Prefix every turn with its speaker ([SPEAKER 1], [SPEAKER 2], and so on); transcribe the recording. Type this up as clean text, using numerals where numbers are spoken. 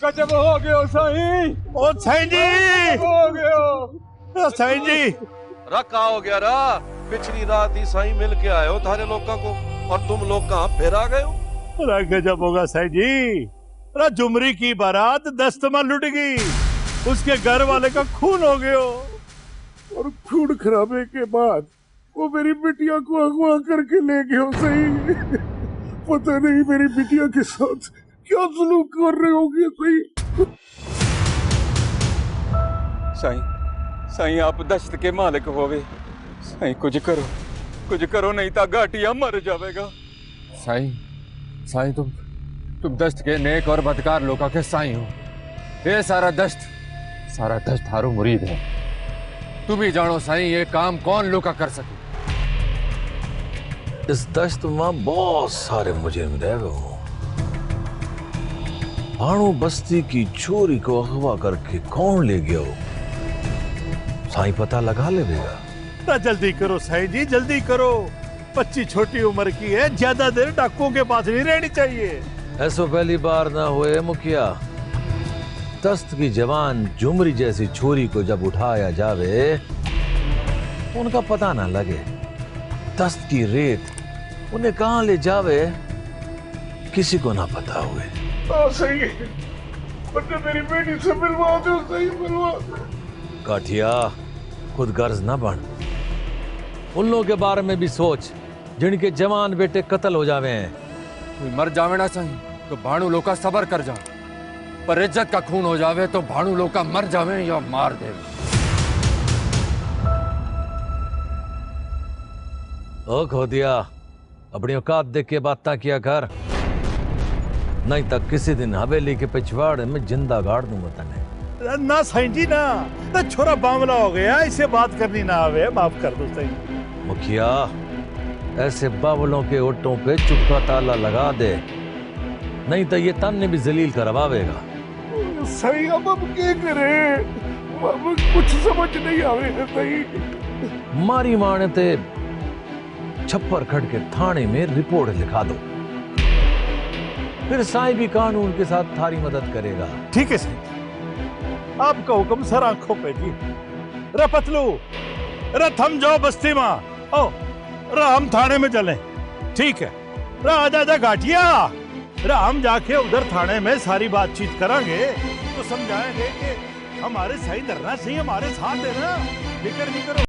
[SPEAKER 1] गजब हो गयो साईं।
[SPEAKER 2] ओ साईं जी
[SPEAKER 1] हो गयो
[SPEAKER 2] साईं जी।
[SPEAKER 3] रखा हो गया रा। पिछली रात ही साईं मिल के आए हो थारे लोगों को और तुम लोग कहाँ फिर आ गए हो।
[SPEAKER 2] अरे गजब होगा साईं जी। अरे जुमरी की बारात दस्तमा लुट गई, उसके घर वाले का खून हो गयो
[SPEAKER 1] और खून खराबे के बाद वो मेरी बिटिया को अगवा करके ले गयो सही। पता नहीं मेरी बिटिया के साथ क्या जुल्म कर रहे होंगे सही।
[SPEAKER 4] साईं, साईं आप दश्त के मालिक होवे। साईं कुछ करो नहीं तो घाटिया मर जाएगा।
[SPEAKER 5] साईं, साईं तुम दश्त के नेक और बदकार लोका के साईं हो। ये सारा दश्त थारो मुरीद है। तुम ही जानो साईं ये काम कौन लोका कर सके।
[SPEAKER 3] इस दश्त में बहुत सारे मुजरिम रह गए हो। भाणु बस्ती की चोरी को अगवा करके कौन ले गया हो, साईं पता लगा लेगा।
[SPEAKER 2] जल्दी करो साईं जी, जल्दी करो। बच्ची छोटी उम्र की है, ज्यादा देर डाकुओं के पास नहीं रहनी चाहिए।
[SPEAKER 3] ऐसा पहली बार ना हुए मुखिया। दस्त की जवान जुमरी जैसी छोरी को जब उठाया जावे उनका पता ना लगे। दस्त की रेत उन्हें कहां ले जावे किसी को ना पता हुए।
[SPEAKER 1] सही है, मेरी बेटी से मिलवा दो सही, मिलवा दो।
[SPEAKER 3] काठिया खुद गर्ज ना बन। उन लोगों के बारे में भी सोच जिनके जवान बेटे कत्ल हो जावे हैं।
[SPEAKER 5] कोई मर जावे ना साईं तो भाणु लोका सबर कर जा, पर इज्जत का खून हो जावे तो भाणु लोका मर जावे या मार देवे।
[SPEAKER 3] ओ खोदिया, अपनी औकात देख के बात किया कर, नहीं तक किसी दिन हवेली के पिछवाड़े में जिंदा गाड़ दूंगा तने।
[SPEAKER 2] ना साईं जी ना छोरा बावला हो गया, इसे बात करनी ना आवे, माफ कर दो साईं।
[SPEAKER 3] मुखिया ऐसे बावलों के ओटों पे चुपका ताला लगा दे, नहीं तो ये तन ने भी जलील करवावेगा।
[SPEAKER 1] सही अब क्या करे, अब कुछ समझ नहीं आवे सही।
[SPEAKER 3] मारी माने ते छप्पर खड़ के थाने में रिपोर्ट लिखा दो, फिर साईं भी कानून के साथ थारी मदद करेगा।
[SPEAKER 2] ठीक है साईं, आपका हुक्म सर आंखों पे जी। रे पतलू, रे थम जाओ बस्ती में, ओ रे हम थाने में चले। ठीक है रे, आजा घाटिया। रे हम जाके उधर थाने में सारी बातचीत करेंगे तो समझाएंगे कि हमारे सही धरना सही, हमारे साथ है ना, फिक्र नहीं करो।